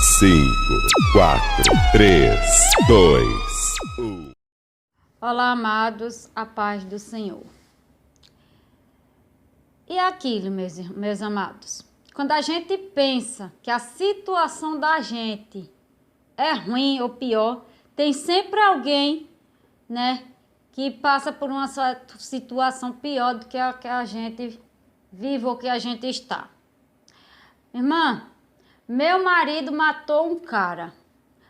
5, 4, 3, 2, 1. Olá, amados, a paz do Senhor. E aquilo, meus amados, quando a gente pensa que a situação da gente é ruim ou pior, tem sempre alguém, né, que passa por uma situação pior do que a que a gente vive ou que a gente está. Irmã, meu marido matou um cara,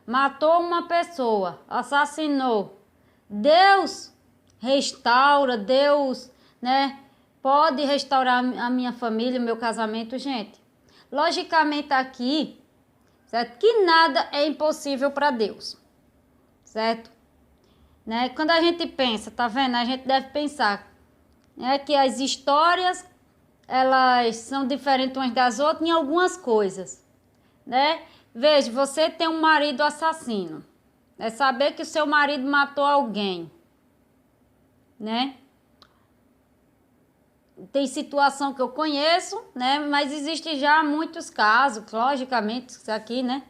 matou uma pessoa, assassinou. Deus restaura, Deus, né, pode restaurar a minha família, o meu casamento, gente. Logicamente aqui, certo? Que nada é impossível para Deus, certo? Né? Quando a gente pensa, tá vendo? A gente deve pensar, né, que as histórias, elas são diferentes umas das outras em algumas coisas, né? Veja, você tem um marido assassino, é saber que o seu marido matou alguém, né? Tem situação que eu conheço, né? Mas existe já muitos casos, logicamente, isso aqui, né?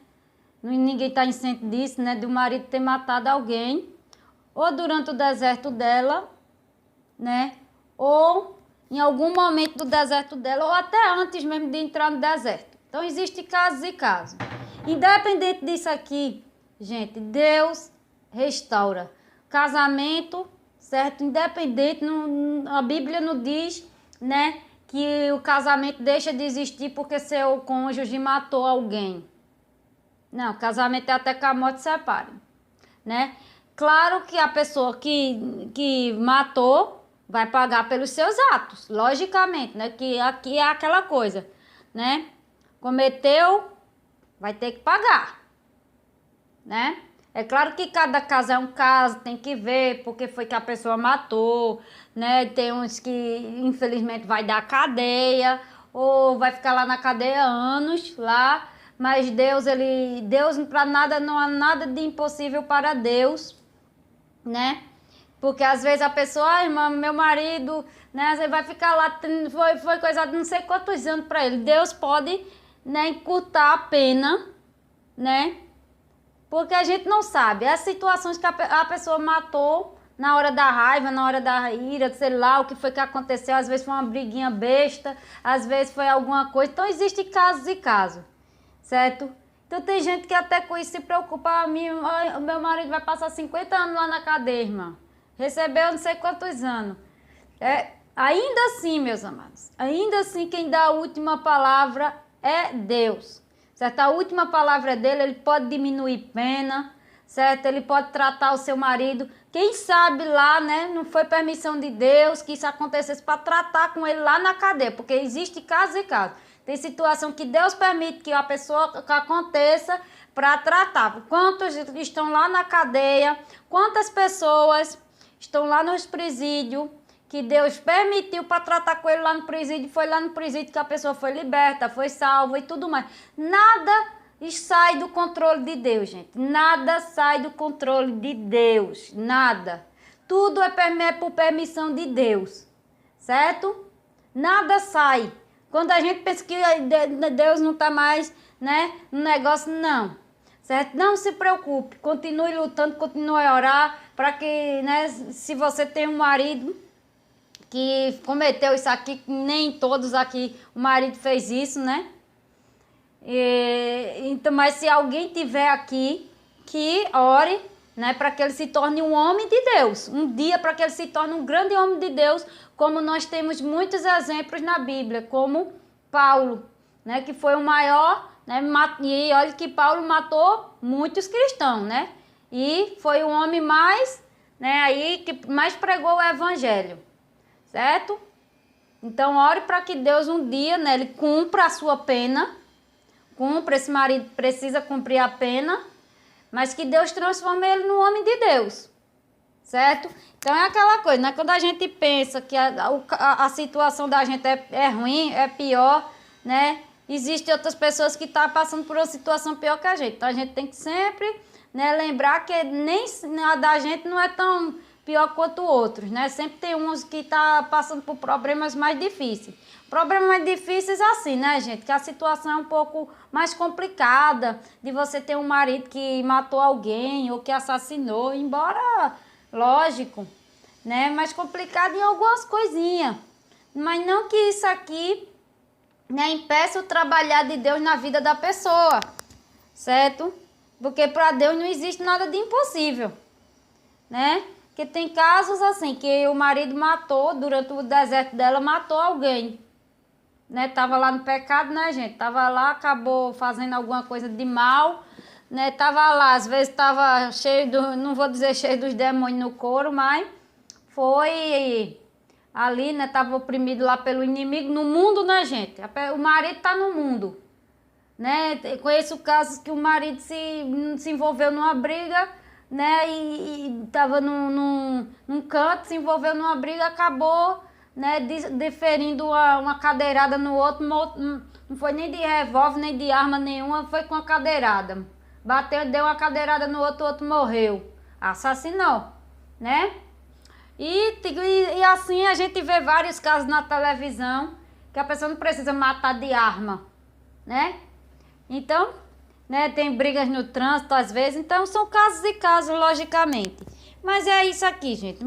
Ninguém está isento disso, né? Do marido ter matado alguém, ou durante o deserto dela, né? Ou em algum momento do deserto dela, ou até antes mesmo de entrar no deserto. Então, existem casos e casos. Independente disso aqui, gente, Deus restaura. Casamento, certo? Independente, a Bíblia não diz, né, que o casamento deixa de existir porque seu cônjuge matou alguém. Não, casamento é até que a morte separe, né? Claro que a pessoa que matou vai pagar pelos seus atos, logicamente, né? Que aqui é aquela coisa, né? Cometeu, vai ter que pagar, né? É claro que cada caso é um caso, tem que ver porque foi que a pessoa matou, né? Tem uns que infelizmente vai dar cadeia ou vai ficar lá na cadeia anos lá, mas Deus para nada, não há nada de impossível para Deus, né? Porque às vezes a pessoa, ai, irmã, meu marido, né, você vai ficar lá, foi coisa de não sei quantos anos para ele. Deus pode, né, encurtar a pena, né? Porque a gente não sabe. As situações que a pessoa matou na hora da raiva, na hora da ira, sei lá, o que foi que aconteceu. Às vezes foi uma briguinha besta, às vezes foi alguma coisa. Então, existem casos e casos, certo? Então, tem gente que até com isso se preocupa. O meu marido vai passar 50 anos lá na cadeia, irmã. Recebeu não sei quantos anos. Ainda assim, meus amados, ainda assim quem dá a última palavra é Deus. Certo? A última palavra dele, ele pode diminuir pena, certo? Ele pode tratar o seu marido. Quem sabe lá, né? Não foi permissão de Deus que isso acontecesse para tratar com ele lá na cadeia, porque existe casos e casos. Tem situação que Deus permite que a pessoa que aconteça para tratar. Quantos estão lá na cadeia? Quantas pessoas estão lá nos presídios que Deus permitiu para tratar com ele lá no presídio, foi lá no presídio que a pessoa foi liberta, foi salva e tudo mais. Nada sai do controle de Deus, gente. Nada sai do controle de Deus. Nada. Tudo é por permissão de Deus, certo? Nada sai. Quando a gente pensa que Deus não está mais, né, no negócio, não. Certo? Não se preocupe. Continue lutando, continue a orar para que, né, se você tem um marido que cometeu isso aqui, nem todos aqui o marido fez isso, né? Então, mas se alguém tiver aqui, que ore, né, para que ele se torne um homem de Deus, um dia para que ele se torne um grande homem de Deus, como nós temos muitos exemplos na Bíblia, como Paulo, né, que foi o maior, né, e olha que Paulo matou muitos cristãos, né? E foi o homem mais, né, aí que mais pregou o evangelho. Certo? Então, ore para que Deus um dia, né, ele cumpra a sua pena. Cumpra, esse marido precisa cumprir a pena. Mas que Deus transforme ele num homem de Deus. Certo? Então, é aquela coisa, né? Quando a gente pensa que a situação da gente é ruim, é pior, né? Existem outras pessoas que estão passando por uma situação pior que a gente. Então, a gente tem que sempre, né, lembrar que nem a da gente não é tão pior quanto outros, né? Sempre tem uns que tá passando por problemas mais difíceis. Problemas mais difíceis assim, né, gente? Que a situação é um pouco mais complicada de você ter um marido que matou alguém ou que assassinou, embora, lógico, né? Mais complicado em algumas coisinhas. Mas não que isso aqui, né, impeça o trabalhar de Deus na vida da pessoa, certo? Porque para Deus não existe nada de impossível, né? Porque tem casos assim, que o marido matou, durante o deserto dela, matou alguém, né? Tava lá no pecado, né, gente? Tava lá, acabou fazendo alguma coisa de mal, né? Tava lá, às vezes tava cheio não vou dizer cheio dos demônios no couro, mas foi ali, né? Tava oprimido lá pelo inimigo, no mundo, né, gente? O marido tá no mundo, né? Eu conheço casos que o marido se envolveu numa briga, né? E tava num canto, se envolveu numa briga, acabou, né? Deferindo uma cadeirada no outro, não foi nem de revólver, nem de arma nenhuma, foi com a cadeirada. Bateu, deu uma cadeirada no outro, o outro morreu. Assassinou, né? E assim a gente vê vários casos na televisão que a pessoa não precisa matar de arma, né? Então, né, tem brigas no trânsito às vezes, então são casos e casos, logicamente. Mas é isso aqui, gente,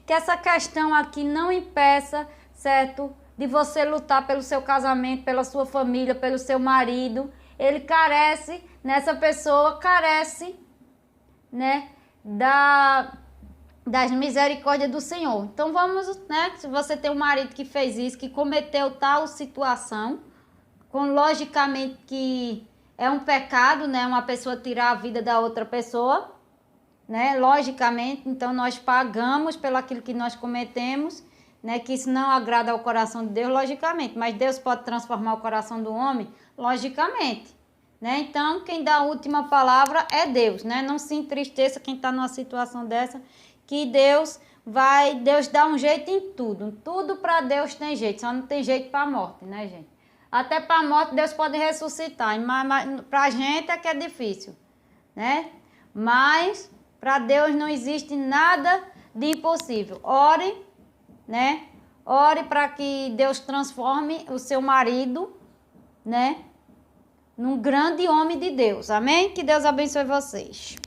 que essa questão aqui não impeça, certo, de você lutar pelo seu casamento, pela sua família, pelo seu marido. Ele carece, essa pessoa carece, né, das misericórdias do Senhor. Então vamos, né, se você tem um marido que fez isso, que cometeu tal situação, logicamente que é um pecado, né, uma pessoa tirar a vida da outra pessoa, né, logicamente, então nós pagamos pelo aquilo que nós cometemos, né, que isso não agrada ao coração de Deus, logicamente, mas Deus pode transformar o coração do homem, logicamente, né, então quem dá a última palavra é Deus, né, não se entristeça quem está numa situação dessa, que Deus dá um jeito em tudo para Deus tem jeito, só não tem jeito para a morte, né, gente? Até para a morte Deus pode ressuscitar, mas para a gente é que é difícil, né? Mas para Deus não existe nada de impossível. Ore, né? Ore para que Deus transforme o seu marido, né, num grande homem de Deus. Amém? Que Deus abençoe vocês.